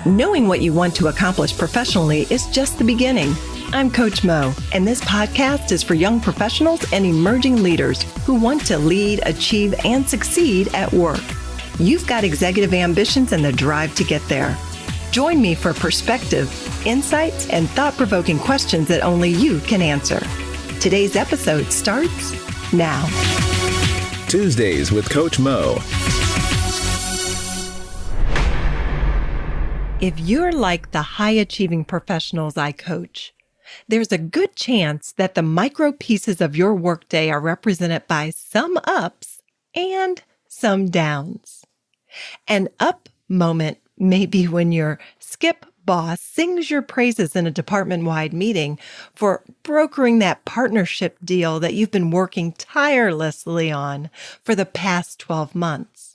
Knowing what you want to accomplish professionally is just the beginning. I'm Coach Mo, and this podcast is for young professionals and emerging leaders who want to lead, achieve, and succeed at work. You've got executive ambitions and the drive to get there. Join me for perspective, insights, and thought-provoking questions that only you can answer. Today's episode starts now. Tuesdays with Coach Mo. If you're like the high-achieving professionals I coach, there's a good chance that the micro pieces of your workday are represented by some ups and some downs. An up moment may be when your skip boss sings your praises in a department-wide meeting for brokering that partnership deal that you've been working tirelessly on for the past 12 months.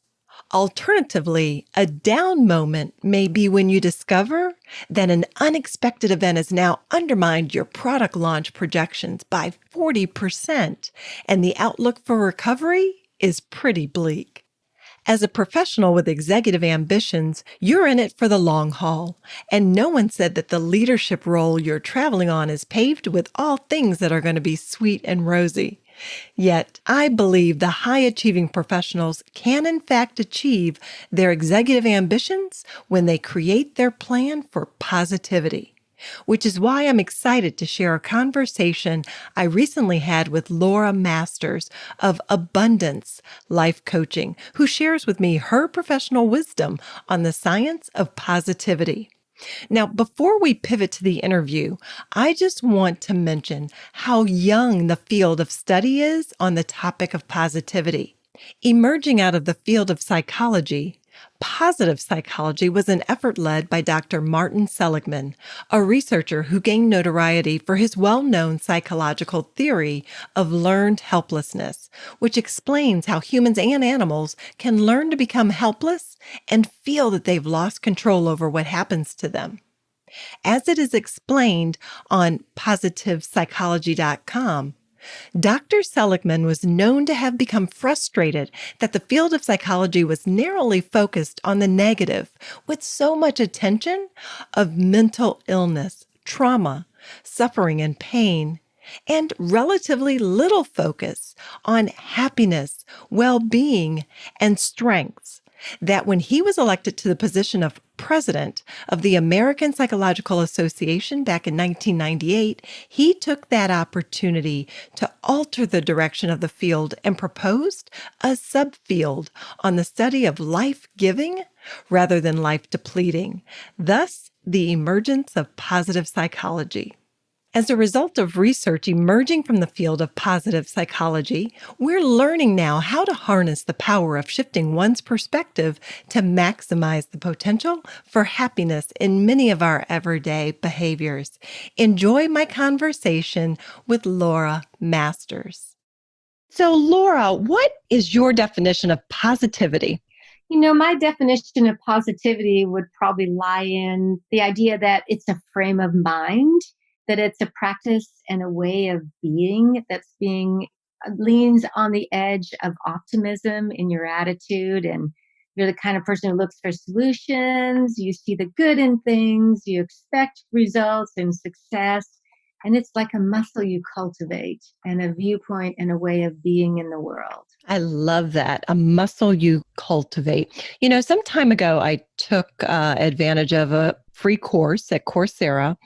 Alternatively, a down moment may be when you discover that an unexpected event has now undermined your product launch projections by 40%, and the outlook for recovery is pretty bleak. As a professional with executive ambitions, you're in it for the long haul, and no one said that the leadership role you're traveling on is paved with all things that are going to be sweet and rosy. Yet, I believe the high-achieving professionals can in fact achieve their executive ambitions when they create their plan for positivity, which is why I'm excited to share a conversation I recently had with Laura Masters of Abundance Life Coaching, who shares with me her professional wisdom on the science of positivity. Now, before we pivot to the interview, I just want to mention how young the field of study is on the topic of positivity. Emerging out of the field of psychology, positive psychology was an effort led by Dr. Martin Seligman, a researcher who gained notoriety for his well-known psychological theory of learned helplessness, which explains how humans and animals can learn to become helpless and feel that they've lost control over what happens to them. As it is explained on positivepsychology.com, Dr. Seligman was known to have become frustrated that the field of psychology was narrowly focused on the negative, with so much attention of mental illness, trauma, suffering, and pain, and relatively little focus on happiness, well-being, and strengths. That when he was elected to the position of president of the American Psychological Association back in 1998, he took that opportunity to alter the direction of the field and proposed a subfield on the study of life-giving rather than life-depleting, thus the emergence of positive psychology. As a result of research emerging from the field of positive psychology, we're learning now how to harness the power of shifting one's perspective to maximize the potential for happiness in many of our everyday behaviors. Enjoy my conversation with Laura Masters. So, Laura, what is your definition of positivity? My definition of positivity would probably lie in the idea that it's a frame of mind, that it's a practice and a way of being that's being leans on the edge of optimism in your attitude. And you're the kind of person who looks for solutions. You see the good in things. You expect results and success. And it's like a muscle you cultivate and a viewpoint and a way of being in the world. I love that. A muscle you cultivate. Some time ago, I took advantage of a free course at Coursera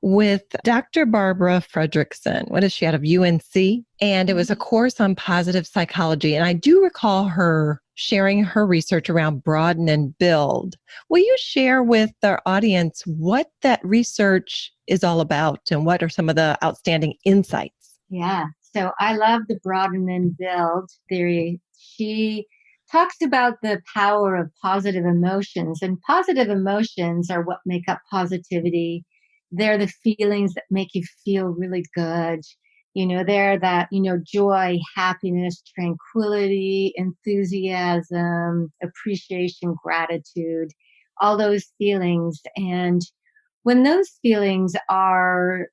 with Dr. Barbara Fredrickson. What is she, out of UNC? And it was a course on positive psychology. And I do recall her sharing her research around broaden and build. Will you share with our audience what that research is all about and what are some of the outstanding insights? Yeah. So I love the broaden and build theory. She talks about the power of positive emotions, and positive emotions are what make up positivity. They're the feelings that make you feel really good. They're that, joy, happiness, tranquility, enthusiasm, appreciation, gratitude, all those feelings. And when those feelings are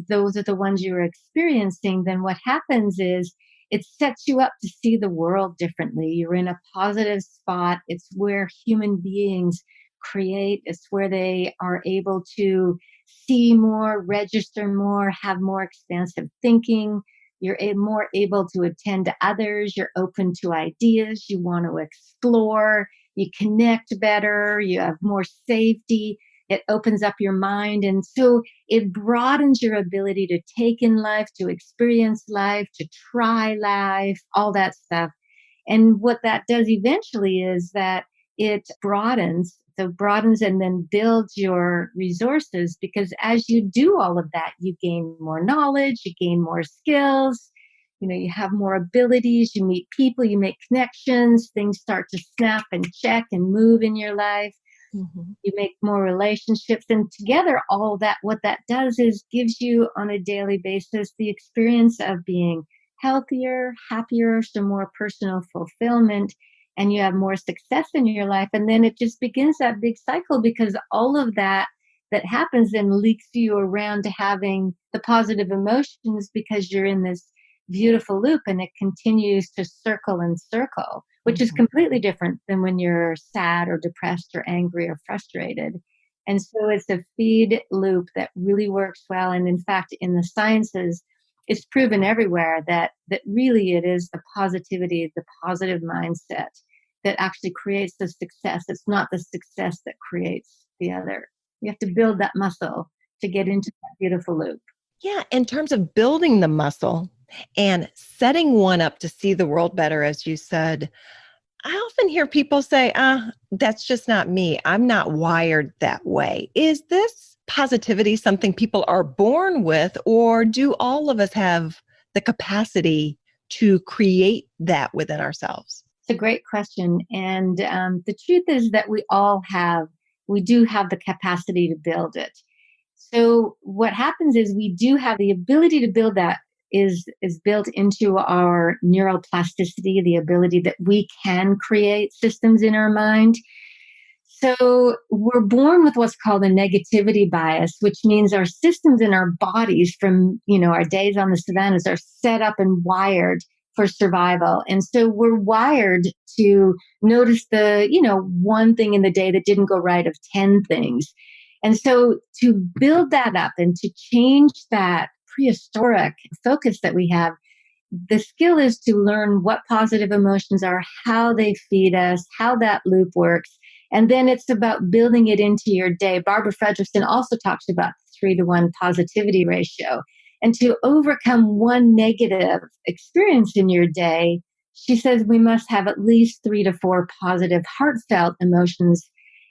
those are the ones you're experiencing, then what happens is it sets you up to see the world differently. You're in a positive spot. It's where human beings create. It's where they are able to see more, register more, have more expansive thinking. You're more able to attend to others. You're open to ideas. You want to explore. You connect better. You have more safety. It opens up your mind. And so it broadens your ability to take in life, to experience life, to try life, all that stuff. And what that does eventually is that it broadens, so broadens and then builds your resources, because as you do all of that, you gain more knowledge, you gain more skills, you have more abilities, you meet people, you make connections, things start to snap and check and move in your life. Mhm. You make more relationships, and together all that, what that does is gives you on a daily basis the experience of being healthier, happier, some more personal fulfillment, and you have more success in your life. And then it just begins that big cycle, because all of that happens then leaks you around to having the positive emotions, because you're in this beautiful loop and it continues to circle and circle, which is Mhm. completely different than when you're sad or depressed or angry or frustrated. And so it's a feed loop that really works well. And in fact, in the sciences, it's proven everywhere that really it is the positivity, the positive mindset that actually creates the success. It's not the success that creates the other. You have to build that muscle to get into that beautiful loop. Yeah, in terms of building the muscle and setting one up to see the world better, as you said, I often hear people say, that's just not me. I'm not wired that way. Is this positivity something people are born with, or do all of us have the capacity to create that within ourselves? It's a great question. And the truth is that we do have the capacity to build it. So what happens is we do have the ability to build that is built into our neuroplasticity, the ability that we can create systems in our mind. So we're born with what's called a negativity bias, which means our systems in our bodies from, our days on the savannas are set up and wired for survival. And so we're wired to notice the, one thing in the day that didn't go right of 10 things. And so to build that up and to change that prehistoric focus that we have, the skill is to learn what positive emotions are, how they feed us, how that loop works. And then it's about building it into your day. Barbara Fredrickson also talks about the 3-to-1 positivity ratio. And to overcome one negative experience in your day, she says we must have at least 3 to 4 positive, heartfelt emotions.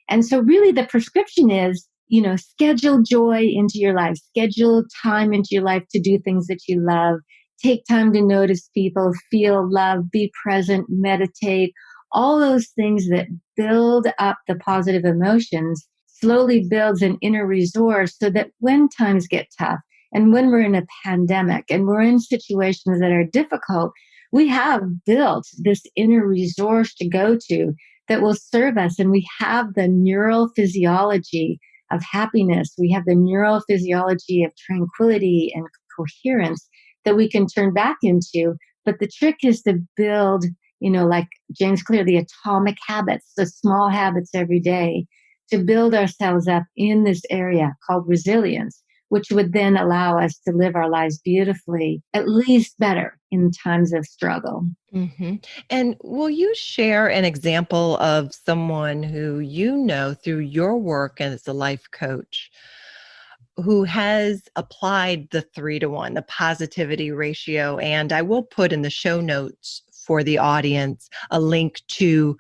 And so, really, the prescription is, schedule joy into your life, schedule time into your life to do things that you love. Take time to notice people, feel love, be present, meditate, all those things that build up the positive emotions slowly builds an inner resource, so that when times get tough and when we're in a pandemic and we're in situations that are difficult, we have built this inner resource to go to that will serve us. And we have the neural physiology of happiness. We have the neural physiology of tranquility and coherence that we can turn back into. But the trick is to build, like James Clear, the atomic habits, the small habits every day, to build ourselves up in this area called resilience, which would then allow us to live our lives beautifully, at least better in times of struggle. Hmm. And will you share an example of someone who you know through your work as a life coach who has applied the 3-to-1, the positivity ratio? And I will put in the show notes for the audience a link to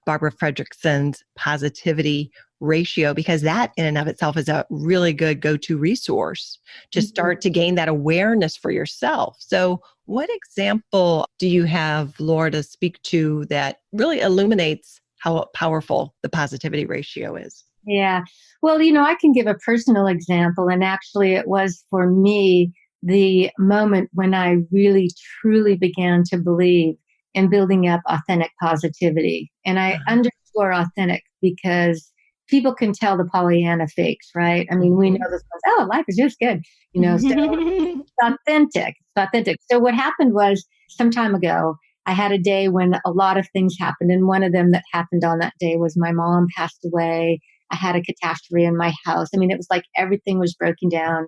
Barbara Fredrickson's positivity ratio, because that in and of itself is a really good go-to resource to start to gain that awareness for yourself. So what example do you have, Laura, to speak to that really illuminates how powerful the positivity ratio is? Yeah. Well, I can give a personal example. And actually, it was for me the moment when I really, truly began to believe in building up authentic positivity. And I underscore authentic because people can tell the Pollyanna fakes, right? I mean, we know this, oh, life is just good, so it's authentic. It's authentic. So what happened was some time ago, I had a day when a lot of things happened. And one of them that happened on that day was my mom passed away I had a catastrophe in my house. I mean, it was like everything was broken down.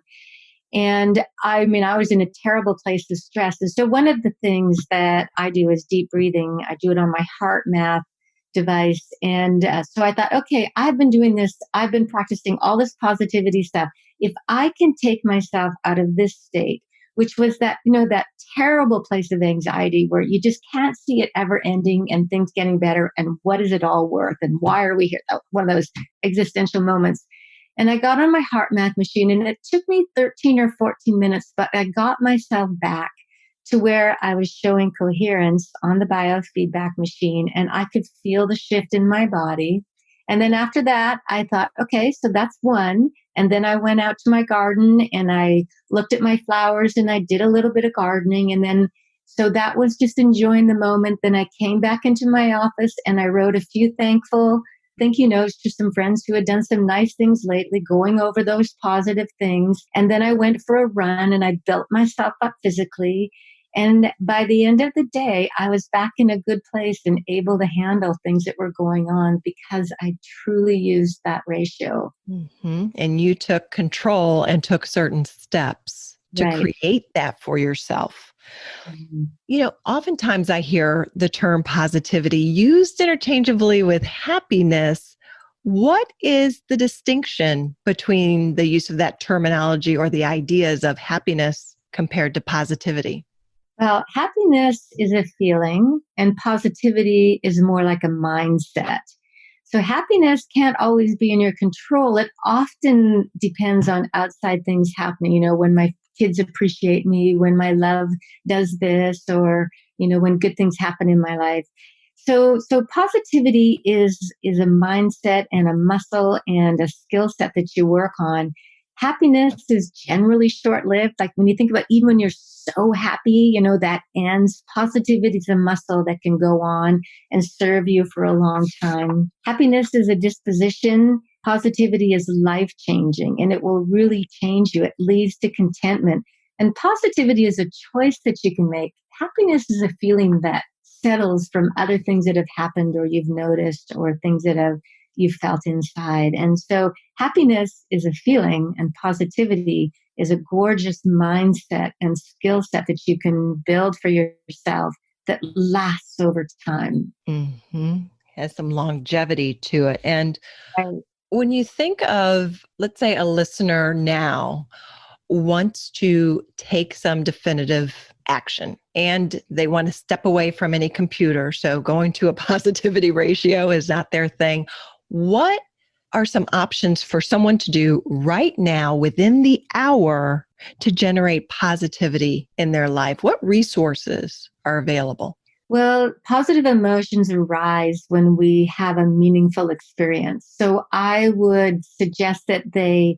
And I mean, I was in a terrible place of stress. And so one of the things that I do is deep breathing. I do it on my heart math device. And so I thought, okay, I've been doing this. I've been practicing all this positivity stuff. If I can take myself out of this state, which was that, that terrible place of anxiety where you just can't see it ever ending and things getting better. And what is it all worth? And why are we here? One of those existential moments. And I got on my heart math machine and it took me 13 or 14 minutes, but I got myself back to where I was showing coherence on the biofeedback machine and I could feel the shift in my body. And then after that, I thought, okay, so that's one. And then I went out to my garden and I looked at my flowers and I did a little bit of gardening. And then, so that was just enjoying the moment. Then I came back into my office and I wrote a few thank you notes to some friends who had done some nice things lately, going over those positive things. And then I went for a run and I built myself up physically. And by the end of the day, I was back in a good place and able to handle things that were going on because I truly used that ratio. Mm-hmm. And you took control and took certain steps to Right. create that for yourself. Mhm. Oftentimes I hear the term positivity used interchangeably with happiness. What is the distinction between the use of that terminology or the ideas of happiness compared to positivity? Well, happiness is a feeling and positivity is more like a mindset. So happiness can't always be in your control. It often depends on outside things happening. When my kids appreciate me, when my love does this, or, when good things happen in my life. So positivity is a mindset and a muscle and a skill set that you work on. Happiness is generally short lived. Like when you think about even when you're so happy, that ends. Positivity is a muscle that can go on and serve you for a long time. Happiness is a disposition. Positivity is life changing and it will really change you. It leads to contentment. And positivity is a choice that you can make. Happiness is a feeling that settles from other things that have happened or you've noticed or things that you felt inside. And so happiness is a feeling and positivity is a gorgeous mindset and skill set that you can build for yourself that lasts over time. Mm-hmm. Has some longevity to it. And Right. when you think of, let's say, a listener now wants to take some definitive action and they want to step away from any computer. So going to a positivity ratio is not their thing. What are some options for someone to do right now within the hour to generate positivity in their life? What resources are available? Well, positive emotions arise when we have a meaningful experience. So I would suggest that they,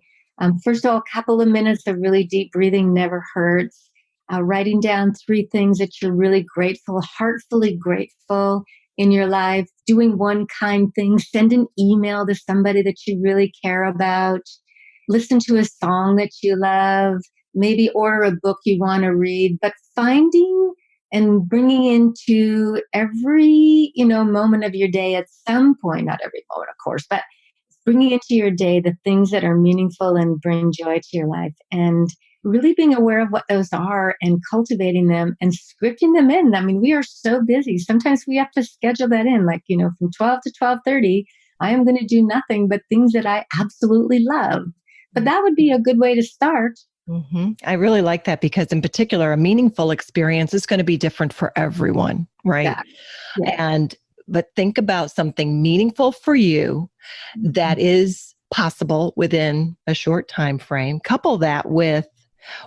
first of all, a couple of minutes of really deep breathing never hurts. Writing down 3 things that you're really grateful, heartfully grateful in your life, doing one kind thing, send an email to somebody that you really care about, listen to a song that you love, maybe order a book you want to read, but finding and bringing into every moment of your day at some point, not every moment of course, but bringing into your day the things that are meaningful and bring joy to your life and really being aware of what those are and cultivating them and scripting them in. I mean, we are so busy, sometimes we have to schedule that in, like from 12 to 12:30 I am going to do nothing but things that I absolutely love. But that would be a good way to start. Mm-hmm. I really like that because, in particular, a meaningful experience is going to be different for everyone, right? Yeah. Yeah. But think about something meaningful for you that is possible within a short time frame. Couple that with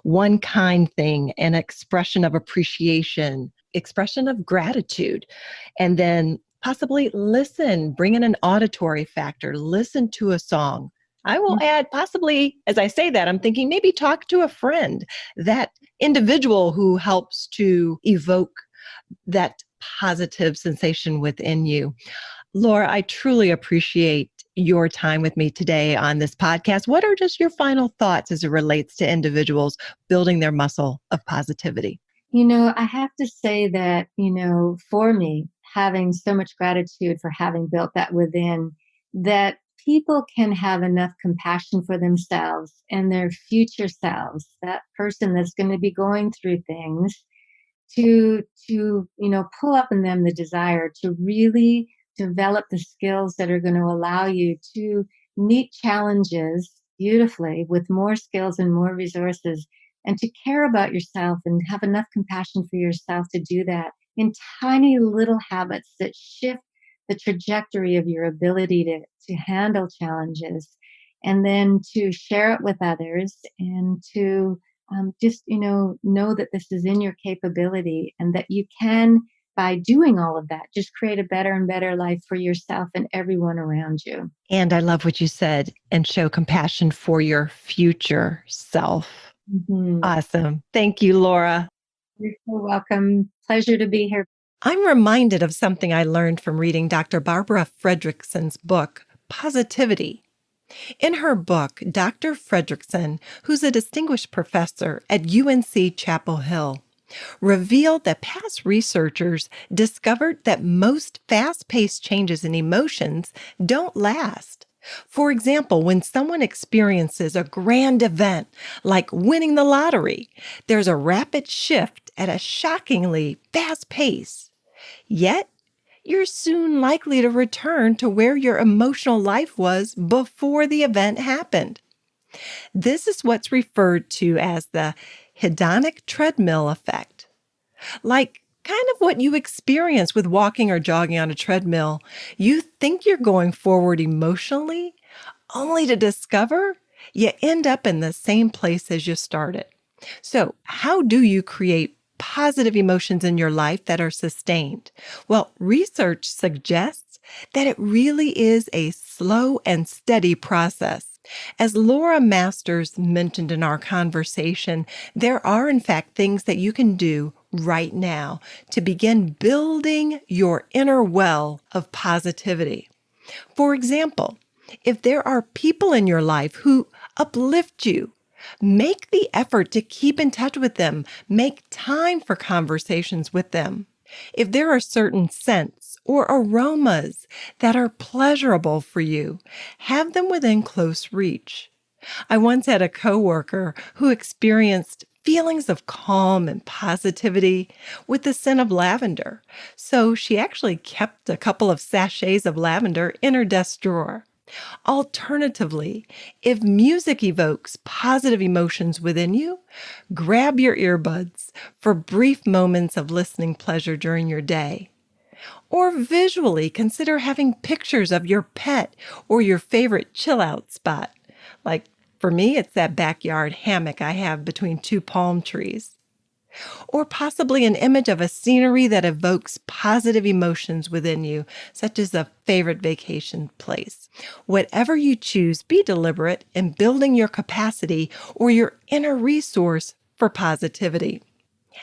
one kind thing, an expression of appreciation, expression of gratitude, and then possibly bring in an auditory factor, listen to a song. I will add possibly, as I say that, I'm thinking maybe talk to a friend, that individual who helps to evoke that positive sensation within you. Laura, I truly appreciate your time with me today on this podcast. What are just your final thoughts as it relates to individuals building their muscle of positivity? I have to say that, for me, having so much gratitude for having built that within, that people can have enough compassion for themselves and their future selves, that person that's going to be going through things, to pull up in them the desire to really develop the skills that are going to allow you to meet challenges beautifully with more skills and more resources, and to care about yourself and have enough compassion for yourself to do that in tiny little habits that shift the trajectory of your ability to handle challenges, and then to share it with others, and to just know that this is in your capability, and that you can, by doing all of that, just create a better and better life for yourself and everyone around you. And I love what you said, and show compassion for your future self. Mhm. Awesome. Thank you, Laura. You're so welcome. Pleasure to be here. I'm reminded of something I learned from reading Dr. Barbara Fredrickson's book, Positivity. In her book, Dr. Fredrickson, who's a distinguished professor at UNC Chapel Hill, revealed that past researchers discovered that most fast-paced changes in emotions don't last. For example, when someone experiences a grand event like winning the lottery, there's a rapid shift at a shockingly fast pace. Yet, you're soon likely to return to where your emotional life was before the event happened. This is what's referred to as the hedonic treadmill effect. Like kind of what you experience with walking or jogging on a treadmill. You think you're going forward emotionally, only to discover you end up in the same place as you started. So, how do you create positive emotions in your life that are sustained? Well, research suggests that it really is a slow and steady process. As Laura Masters mentioned in our conversation, there are in fact things that you can do right now to begin building your inner well of positivity. For example, if there are people in your life who uplift you, make the effort to keep in touch with them. Make time for conversations with them. If there are certain scents or aromas that are pleasurable for you, have them within close reach. I once had a coworker who experienced feelings of calm and positivity with the scent of lavender. So she actually kept a couple of sachets of lavender in her desk drawer. Alternatively, if music evokes positive emotions within you, grab your earbuds for brief moments of listening pleasure during your day. Or visually consider having pictures of your pet or your favorite chill out spot. Like for me, it's that backyard hammock I have between two palm trees. Or possibly an image of a scenery that evokes positive emotions within you, such as a favorite vacation place. Whatever you choose, be deliberate in building your capacity or your inner resource for positivity.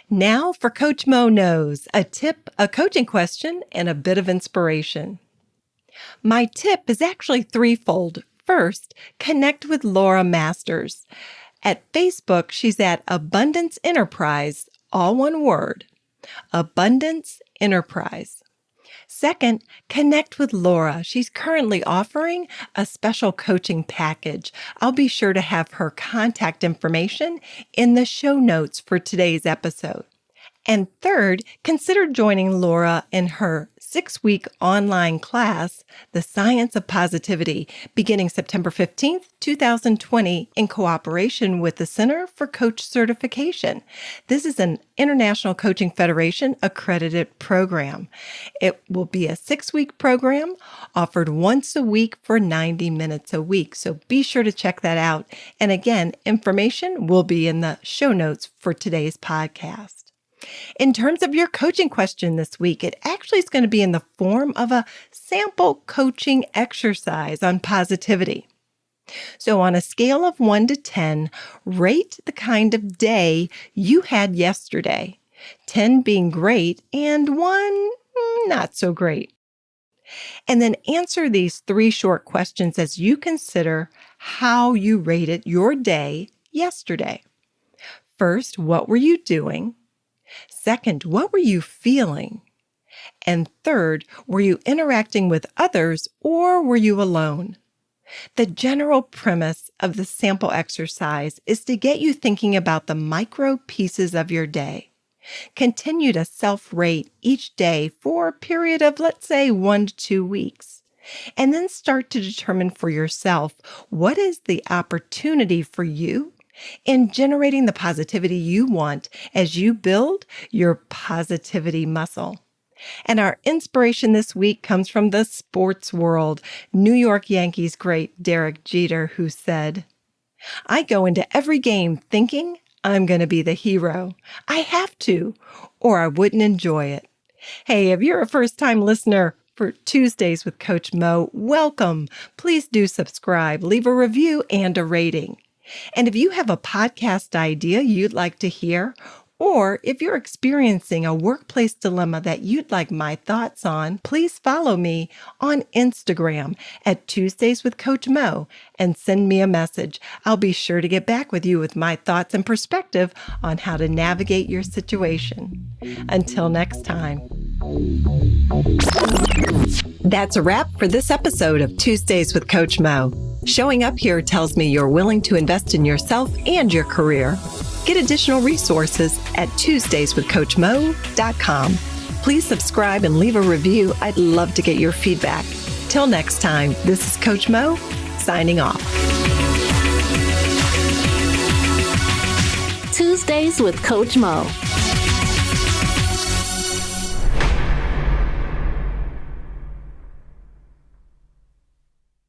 Now for Coach Mo Knows, a tip, a coaching question, and a bit of inspiration. My tip is actually threefold. First, connect with Laura Masters. At Facebook, she's at Abundance Enterprise, all one word, Abundance Enterprise. Second, connect with Laura. She's currently offering a special coaching package. I'll be sure to have her contact information in the show notes for today's episode. And third, consider joining Laura in her 6-week online class, The Science of Positivity, beginning September 15th, 2020, in cooperation with the Center for Coach Certification. This is an International Coaching Federation accredited program. It will be a 6-week program offered once a week for 90 minutes a week. So be sure to check that out. And again, information will be in the show notes for today's podcast. In terms of your coaching question this week, it actually is going to be in the form of a sample coaching exercise on positivity. So on a scale of 1 to 10, rate the kind of day you had yesterday, 10 being great and 1 not so great. And then answer these 3 short questions as you consider how you rated your day yesterday. First, what were you doing? Second, what were you feeling? And third, were you interacting with others or were you alone? The general premise of the sample exercise is to get you thinking about the micro pieces of your day. Continue to self-rate each day for a period of, let's say, 1 to 2 weeks. And then start to determine for yourself what is the opportunity for you in generating the positivity you want as you build your positivity muscle. And our inspiration this week comes from the sports world, New York Yankees great Derek Jeter, who said, "I go into every game thinking I'm going to be the hero. I have to, or I wouldn't enjoy it." Hey, if you're a first-time listener for Tuesdays with Coach Mo, welcome. Please do subscribe, leave a review, and a rating. And if you have a podcast idea you'd like to hear, or if you're experiencing a workplace dilemma that you'd like my thoughts on, please follow me on Instagram at Tuesdays with Coach Mo and send me a message. I'll be sure to get back with you with my thoughts and perspective on how to navigate your situation. Until next time. That's a wrap for this episode of Tuesdays with Coach Mo. Showing up here tells me you're willing to invest in yourself and your career. Get additional resources at TuesdaysWithCoachMo.com. Please subscribe and leave a review. I'd love to get your feedback. Till next time, this is Coach Mo signing off. Tuesdays with Coach Mo.